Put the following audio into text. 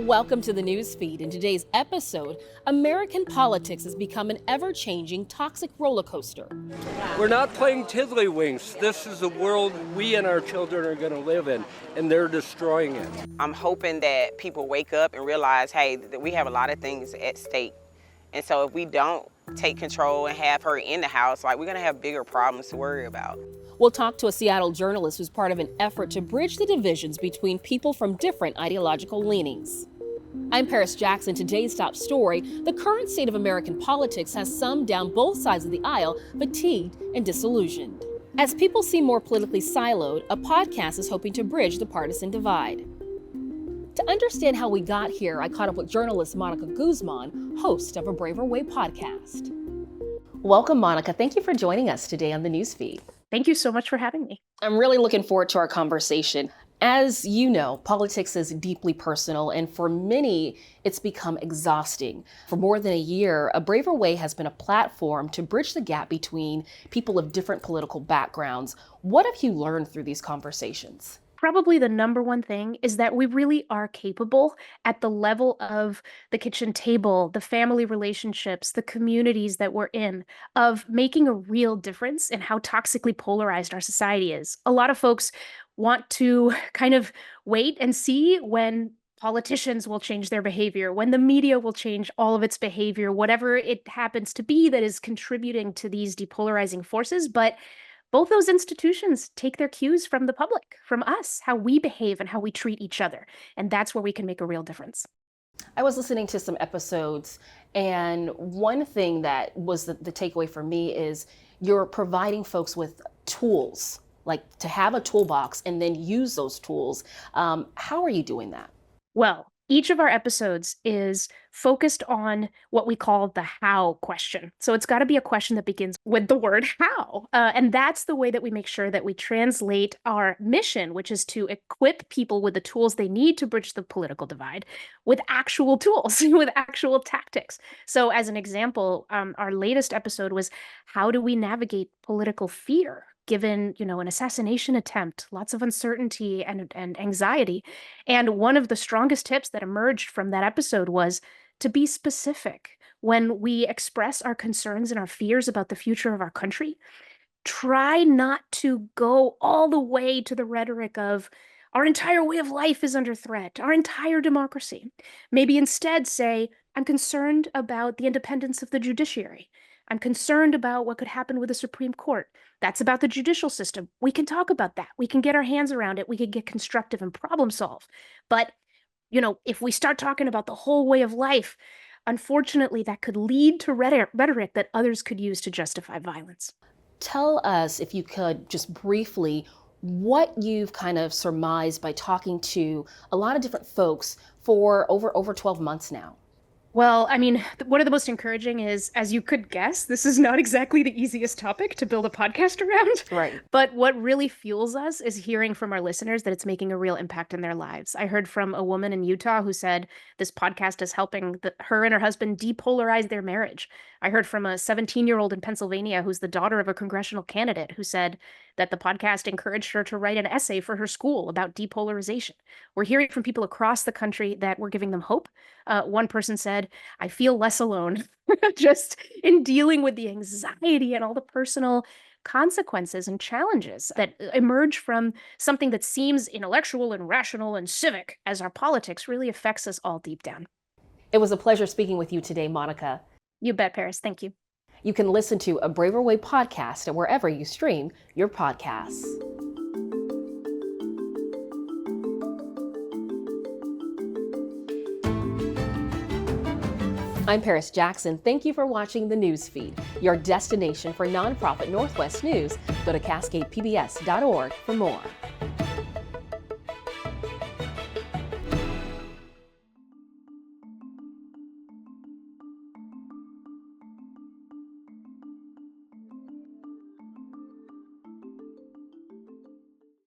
Welcome to the Newsfeed. In today's episode, American politics has become an ever-changing toxic roller coaster. We're not playing tiddlywinks. This is the world we and our children are going to live in, and they're destroying it. I'm hoping that people wake up and realize, hey, that we have a lot of things at stake. And so if we don't take control and have her in the house, we're going to have bigger problems to worry about. We'll talk to a Seattle journalist who's part of an effort to bridge the divisions between people from different ideological leanings. I'm Paris Jackson. Today's top story: the current state of American politics has some down both sides of the aisle fatigued and disillusioned. As people seem more politically siloed, a podcast is hoping to bridge the partisan divide. To understand how we got here, I caught up with journalist Monica Guzman, host of A Braver Way podcast. Welcome, Monica. Thank you for joining us today on the Newsfeed. Thank you so much for having me. I'm really looking forward to our conversation. As you know, politics is deeply personal, and for many, it's become exhausting. For more than a year, A Braver Way has been a platform to bridge the gap between people of different political backgrounds. What have you learned through these conversations? Probably the number one thing is that we really are capable at the level of the kitchen table, the family relationships, the communities that we're in, of making a real difference in how toxically polarized our society is. A lot of folks want to kind of wait and see when politicians will change their behavior, when the media will change all of its behavior, whatever it happens to be that is contributing to these depolarizing forces. But both those institutions take their cues from the public, from us, how we behave and how we treat each other. And that's where we can make a real difference. I was listening to some episodes, and one thing that was the takeaway for me is you're providing folks with tools, like to have a toolbox and then use those tools. How are you doing that? Well, each of our episodes is focused on what we call the how question. So it's got to be a question that begins with the word how. And that's the way that we make sure that we translate our mission, which is to equip people with the tools they need to bridge the political divide, with actual tools, with actual tactics. So as an example, our latest episode was, how do we navigate political fear? Given, an assassination attempt, lots of uncertainty and anxiety. And one of the strongest tips that emerged from that episode was to be specific. When we express our concerns and our fears about the future of our country, try not to go all the way to the rhetoric of our entire way of life is under threat, our entire democracy. Maybe instead say, I'm concerned about the independence of the judiciary. I'm concerned about what could happen with the Supreme Court. That's about the judicial system. We can talk about that. We can get our hands around it. We can get constructive and problem solve. But, if we start talking about the whole way of life, unfortunately, that could lead to rhetoric that others could use to justify violence. Tell us, if you could, just briefly, what you've kind of surmised by talking to a lot of different folks for over 12 months now. Well, one of the most encouraging is, as you could guess, this is not exactly the easiest topic to build a podcast around. Right. But what really fuels us is hearing from our listeners that it's making a real impact in their lives. I heard from a woman in Utah who said this podcast is helping her and her husband depolarize their marriage. I heard from a 17-year-old in Pennsylvania who's the daughter of a congressional candidate who said that the podcast encouraged her to write an essay for her school about depolarization. We're hearing from people across the country that we're giving them hope. One person said, I feel less alone just in dealing with the anxiety and all the personal consequences and challenges that emerge from something that seems intellectual and rational and civic, as our politics really affects us all deep down. It was a pleasure speaking with you today, Monica. You bet, Paris. Thank you. You can listen to A Braver Way podcast at wherever you stream your podcasts. I'm Paris Jackson. Thank you for watching the Newsfeed, your destination for nonprofit Northwest news. Go to cascadepbs.org for more.